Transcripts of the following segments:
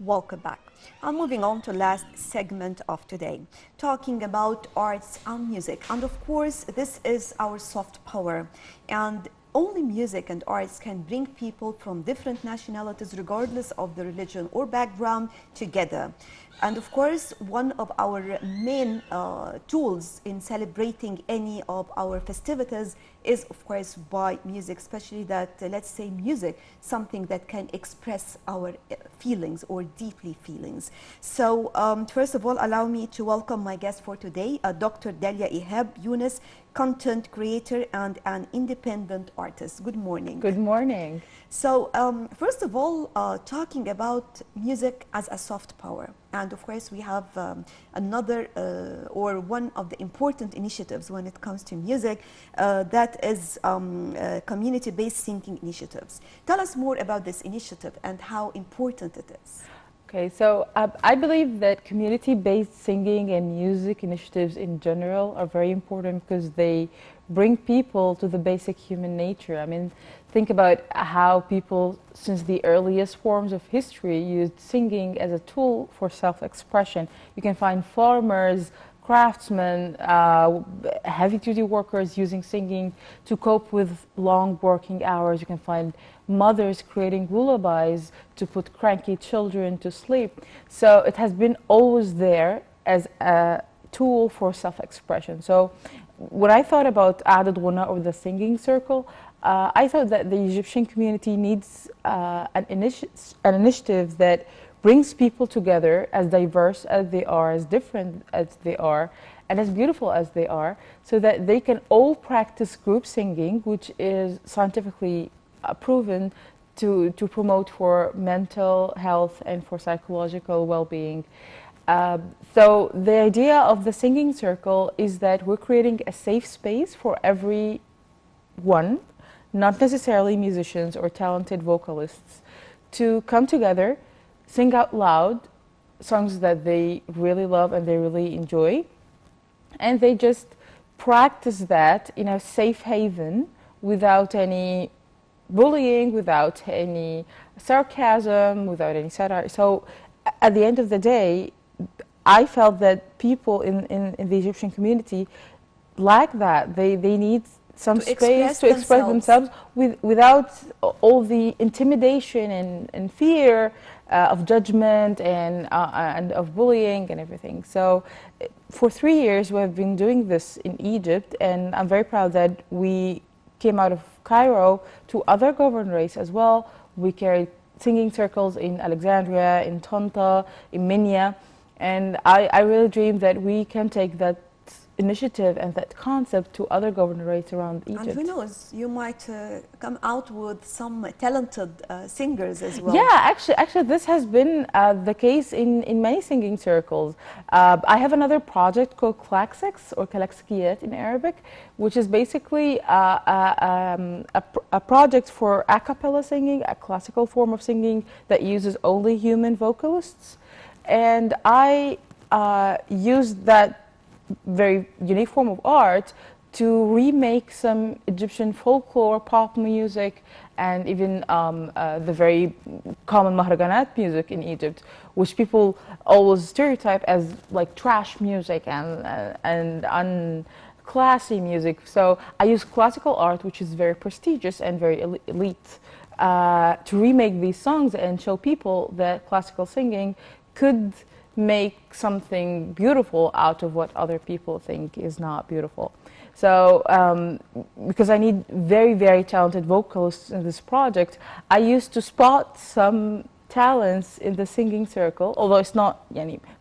Welcome back. I'm moving on to last segment of today, talking about arts and music. And of course, this is our soft power. And only music and arts can bring people from different nationalities, regardless of the religion or background, together. And of course, one of our main tools in celebrating any of our festivities is, of course, by music, especially that, let's say, music, something that can express our feelings or deeply feelings. So, first of all, allow me to welcome my guest for today, Dr. Dalia Ihab Younis, content creator and an independent artist. Good morning. Good morning. So, first of all, talking about music as a soft power. And of course, we have another or one of the important initiatives when it comes to music, that is community-based singing initiatives. Tell us more about this initiative and how important it is. Okay, so I believe that community-based singing and music initiatives in general are very important because they bring people to the basic human nature. I mean, think about how people, since the earliest forms of history, used singing as a tool for self-expression. You can find farmers, craftsmen, heavy-duty workers using singing to cope with long working hours. You can find mothers creating lullabies to put cranky children to sleep. So it has been always there as a tool for self-expression. So when I thought about Aadad Ghuna, or the singing circle, I thought that the Egyptian community needs an initiative that brings people together, as diverse as they are, as different as they are, and as beautiful as they are, so that they can all practice group singing, which is scientifically proven to promote for mental health and for psychological well-being. So the idea of the singing circle is that we're creating a safe space for everyone, not necessarily musicians or talented vocalists, to come together, sing out loud songs that they really love and they really enjoy, and they just practice that in a safe haven without any bullying, without any sarcasm, without any satire. So at the end of the day, I felt that people in the Egyptian community lack that. They need some space to express themselves without all the intimidation and fear of judgment and of bullying and everything. So for 3 years we have been doing this in Egypt, and I'm very proud that we came out of Cairo to other governorates as well. We carried singing circles in Alexandria, in Tonta, in Minya, and I really dream that we can take that initiative and that concept to other governorates around Egypt. And who knows, you might come out with some talented singers as well. Yeah, actually this has been the case in many singing circles. I have another project called Klaxix, or Kalaxikiyat in Arabic, which is basically a project for a cappella singing, a classical form of singing that uses only human vocalists. And I used that very unique form of art to remake some Egyptian folklore, pop music, and even the very common mahraganat music in Egypt, which people always stereotype as like trash music and unclassy music. So I use classical art, which is very prestigious and very elite, to remake these songs and show people that classical singing could make something beautiful out of what other people think is not beautiful. So because I need very, very talented vocalists in this project, I used to spot some talents in the singing circle, although it's not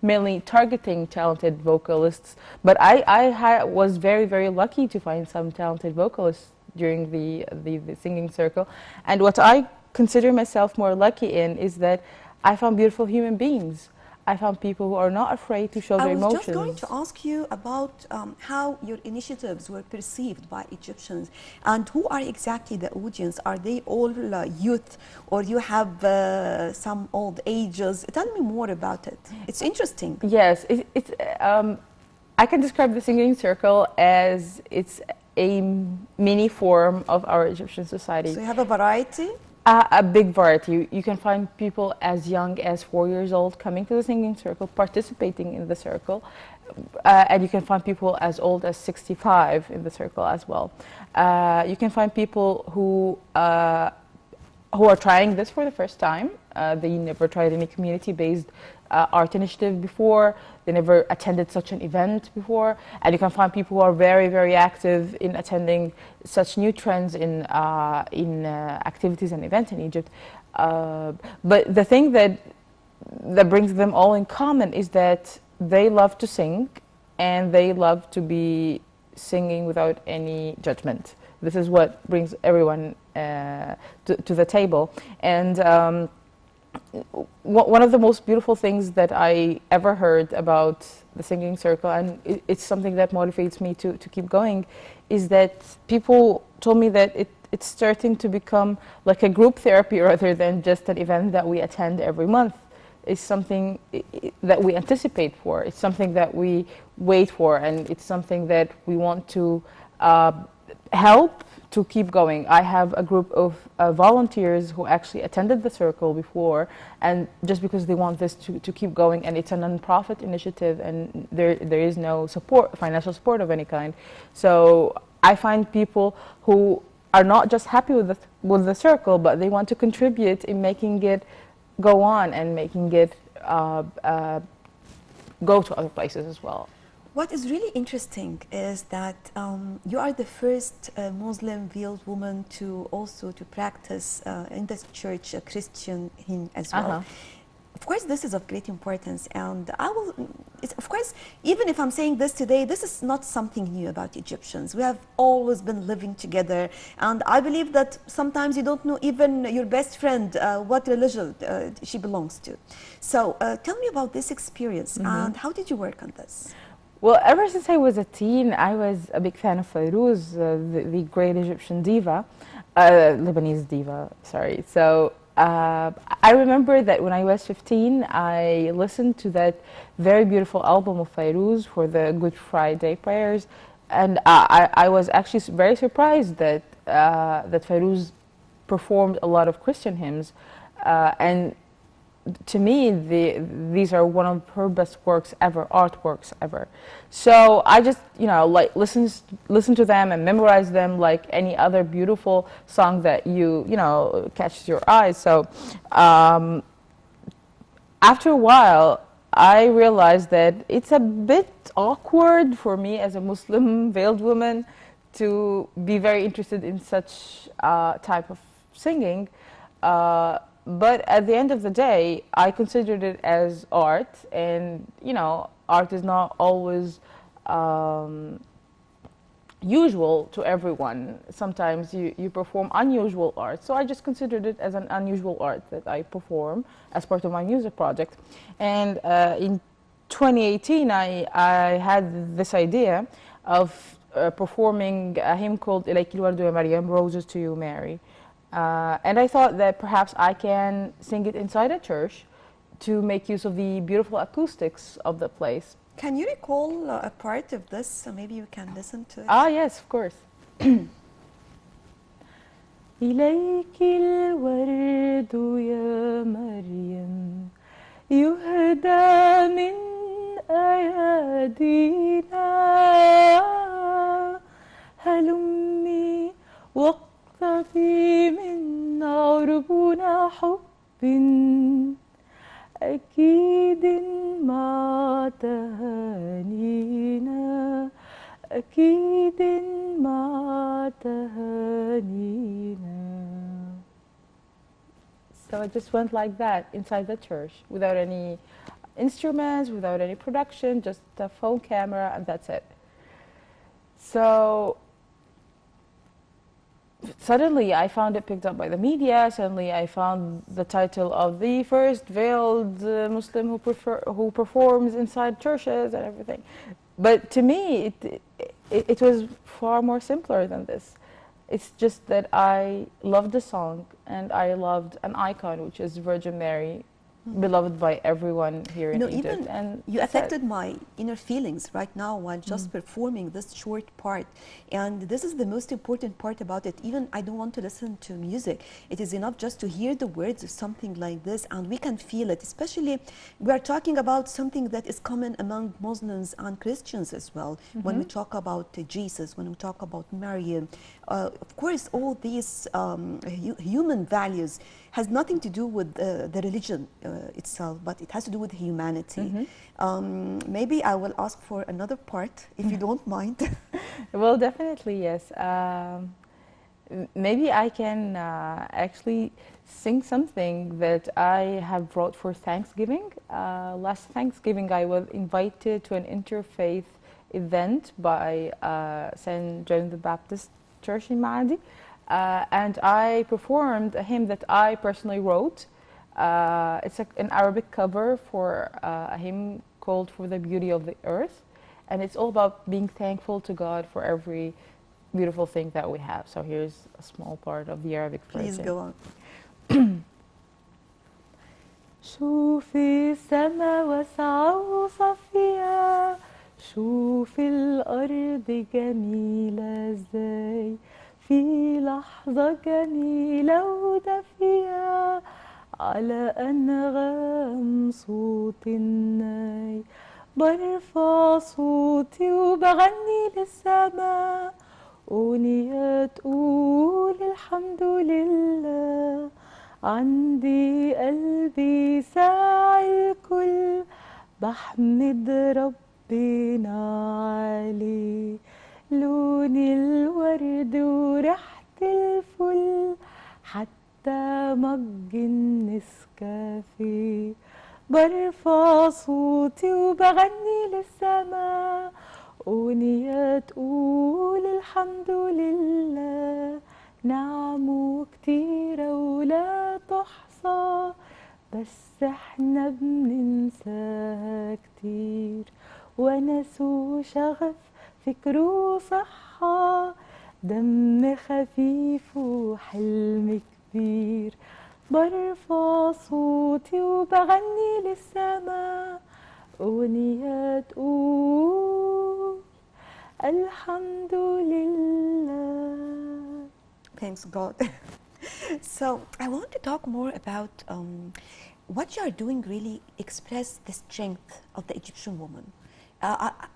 mainly targeting talented vocalists, but I was very, very lucky to find some talented vocalists during the singing circle. And what I consider myself more lucky in is that I found beautiful human beings. I found people who are not afraid to show their emotions. I was just going to ask you about how your initiatives were perceived by Egyptians, and who are exactly the audience? Are they all youth, or you have some old ages? Tell me more about it. It's interesting. Yes, I can describe the singing circle as it's a mini form of our Egyptian society. So you have a variety? A big variety. You can find people as young as 4 years old coming to the singing circle, participating in the circle, and you can find people as old as 65 in the circle as well. You can find people who are trying this for the first time. They never tried any community-based art initiative before. They never attended such an event before. And you can find people who are very, very active in attending such new trends in activities and events in Egypt. But the thing that brings them all in common is that they love to sing, and they love to be singing without any judgment. This is what brings everyone to the table. And one of the most beautiful things that I ever heard about the singing circle, and it's something that motivates me to keep going, is that people told me that it's starting to become like a group therapy rather than just an event that we attend every month. It's something that we anticipate for. It's something that we wait for, and it's something that we want to help to keep going. I have a group of volunteers who actually attended the circle before, and just because they want this to keep going, and it's a non-profit initiative, and there is no support, financial support of any kind. So I find people who are not just happy with the circle, but they want to contribute in making it go on and making it go to other places as well. What is really interesting is that you are the first Muslim veiled woman to also to practice in this church Christian hymn as well. Of course, this is of great importance, and of course, even if I'm saying this today, this is not something new about Egyptians. We have always been living together, and I believe that sometimes you don't know even your best friend what religion she belongs to. So tell me about this experience, and how did you work on this? Well, ever since I was a teen, I was a big fan of Fayrouz, the great Egyptian diva, Lebanese diva, sorry. So I remember that when I was 15, I listened to that very beautiful album of Fayrouz for the Good Friday prayers, and I was actually very surprised that that Fayrouz performed a lot of Christian hymns, and to me, these are one of her best works ever, artworks ever. So I just, like listen to them and memorize them like any other beautiful song that catches your eyes. So after a while, I realized that it's a bit awkward for me as a Muslim veiled woman to be very interested in such type of singing. But at the end of the day, I considered it as art, and art is not always usual to everyone. Sometimes you perform unusual art, so I just considered it as an unusual art that I perform as part of my music project. And in 2018, I had this idea of performing a hymn called إليك الورد يا مريم, Roses to You, Mary. And I thought that perhaps I can sing it inside a church to make use of the beautiful acoustics of the place. Can you recall a part of this? So maybe you can listen to it. Yes, of course. إليك الورد يا مريم يهدى من أيادينا هلمي واقتفي منا عربنا حب أكيد مع تهانينا أكيد مع تهانينا. So I just went like that inside the church without any instruments, without any production, just a phone camera, and that's it. So suddenly I found it picked up by the media. Suddenly I found the title of the first veiled Muslim who performs inside churches and everything. But to me, it was far more simpler than this. It's just that I loved the song, and I loved an icon, which is Virgin Mary, beloved by everyone here You in know, Egypt. even And you that's it. affected my inner feelings right now while just performing this short part. And this is the most important part about it. Even I don't want to listen to music. It is enough just to hear the words of something like this, and we can feel it. Especially, we are talking about something that is common among Muslims and Christians as well. When we talk about Jesus, when we talk about Maryam, of course, all these human values has nothing to do with the religion itself, but it has to do with humanity. Maybe I will ask for another part, if you don't mind. Well, definitely, yes. Maybe I can actually sing something that I have brought for Thanksgiving. Last Thanksgiving, I was invited to an interfaith event by St. John the Baptist Church in Maadi. And I performed a hymn that I personally wrote. It's an Arabic cover for a hymn called For the Beauty of the Earth. And it's all about being thankful to God for every beautiful thing that we have. So here's a small part of the Arabic Please version. go on. شوفي السما واسعة وصافية، شوفي الأرض جميلة ازاي، في لحظة جميلة ودافية على أنغام صوت الناي، برفع صوتي وبغني للسما، أغنية تقول الحمد لله، عندي قلبي ساعي الكل، بحمد ربنا عليه، لون الورد وريحة الفل، حتى مج النسكافيه، برفع صوتي وبغني للسما، أغنية تقول الحمد لله، نعمه كتيرة ولا تحصى، بس احنا بننساها كتير، ونسوا شغف فكر وصحة، دم خفيف وحلم كبير، برفع صوتي وبغني للسما، أغنية تقول الحمد لله. Thanks God. So I want to talk more about what you are doing really express the strength of the Egyptian woman.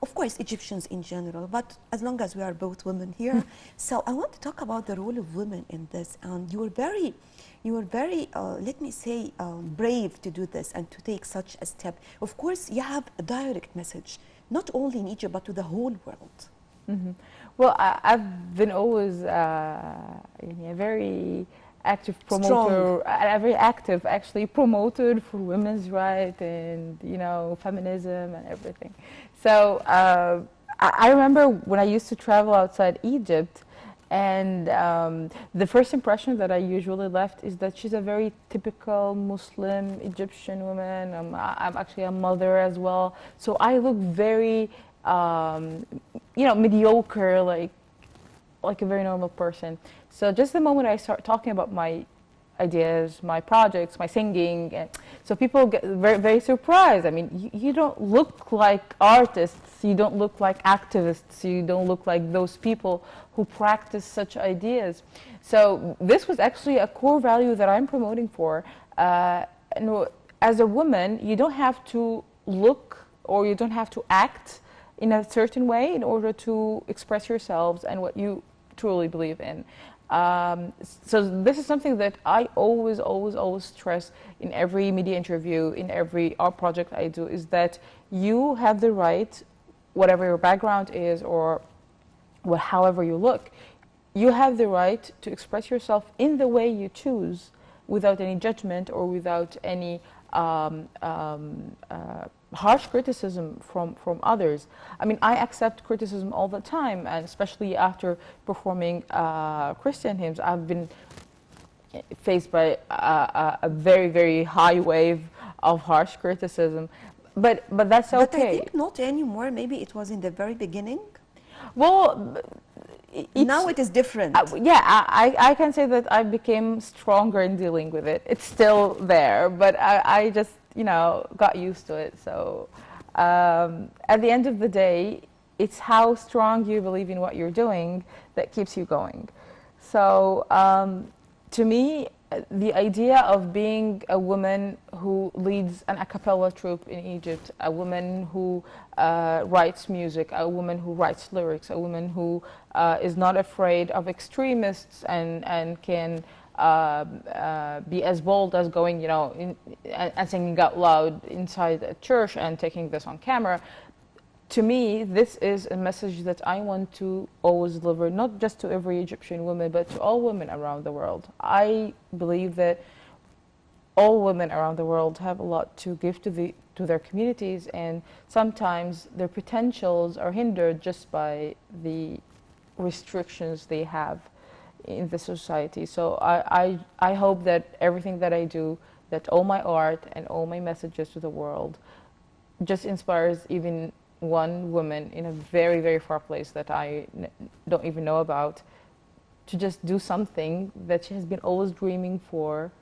Of course, Egyptians in general, but as long as we are both women here. So I want to talk about the role of women in this. And you were very, let me say, brave to do this and to take such a step. Of course, you have a direct message, not only in Egypt, but to the whole world. Well, I've been always a very active promoter, very active actually promoted for women's rights and feminism and everything. So I remember when I used to travel outside Egypt, and the first impression that I usually left is that she's a very typical Muslim Egyptian woman. I'm actually a mother as well, so I look very mediocre, like a very normal person. So just the moment I start talking about my ideas, my projects, my singing, and so people get very, very surprised. I mean, you don't look like artists, you don't look like activists, you don't look like those people who practice such ideas. So this was actually a core value that I'm promoting for. And as a woman, you don't have to look or you don't have to act in a certain way in order to express yourselves and what you truly believe in. So this is something that I always stress in every media interview, in every art project I do, is that you have the right, whatever your background is or however you look, you have the right to express yourself in the way you choose without any judgment or without any harsh criticism from others. I mean, I accept criticism all the time, and especially after performing Christian hymns, I've been faced by a very, very high wave of harsh criticism. But that's okay. But I think not anymore. Maybe it was in the very beginning. Well, now it is different. Yeah, I can say that I became stronger in dealing with it. It's still there, but I just, you know, got used to it. So at the end of the day, it's how strong you believe in what you're doing that keeps you going. So to me, the idea of being a woman who leads an a cappella troupe in Egypt, a woman who writes music, a woman who writes lyrics, a woman who is not afraid of extremists and can be as bold as going, you know, and singing out loud inside a church and taking this on camera. To me, this is a message that I want to always deliver, not just to every Egyptian woman, but to all women around the world. I believe that all women around the world have a lot to give to their communities, and sometimes their potentials are hindered just by the restrictions they have in the society. So I hope that everything that I do, that all my art and all my messages to the world just inspires even one woman in a very, very far place that I don't even know about to just do something that she has been always dreaming for,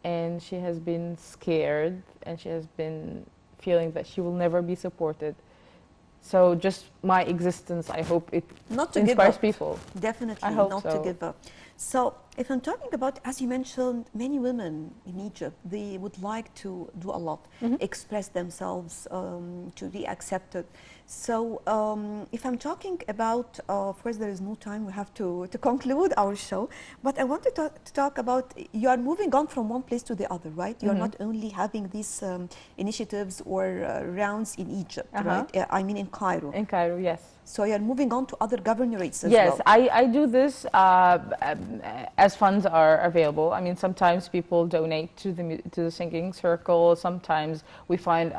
and she has been scared, and she has been feeling that she will never be supported. So just my existence, I hope it not to inspires give up. people. Definitely I hope not so. to give up. So if I'm talking about, as you mentioned, many women in Egypt, they would like to do a lot, express themselves, to be accepted. So if I'm talking about, of course there is no time, we have to conclude our show, but I wanted to talk about, you are moving on from one place to the other, right? You're not only having these initiatives or rounds in Egypt, right? I mean in Cairo. In Cairo, yes. So you're moving on to other governorates as well? Yes, I do this as funds are available. I mean, sometimes people donate to the singing circle. Sometimes we find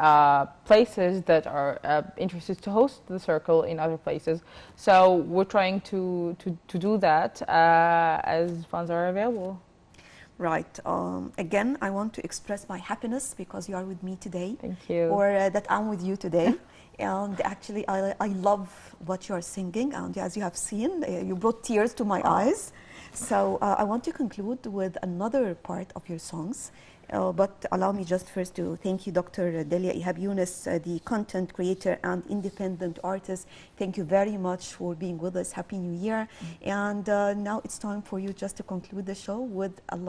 places that are interested to host the circle in other places. So we're trying to do that as funds are available. Right. Again, I want to express my happiness because you are with me today. Thank you. Or that I'm with you today. And actually, I love what you are singing. And as you have seen, you brought tears to my eyes. So I want to conclude with another part of your songs. But allow me just first to thank you, Dr. Dalia Ihab Younis, the content creator and independent artist. Thank you very much for being with us. Happy New Year. And now it's time for you just to conclude the show with a love.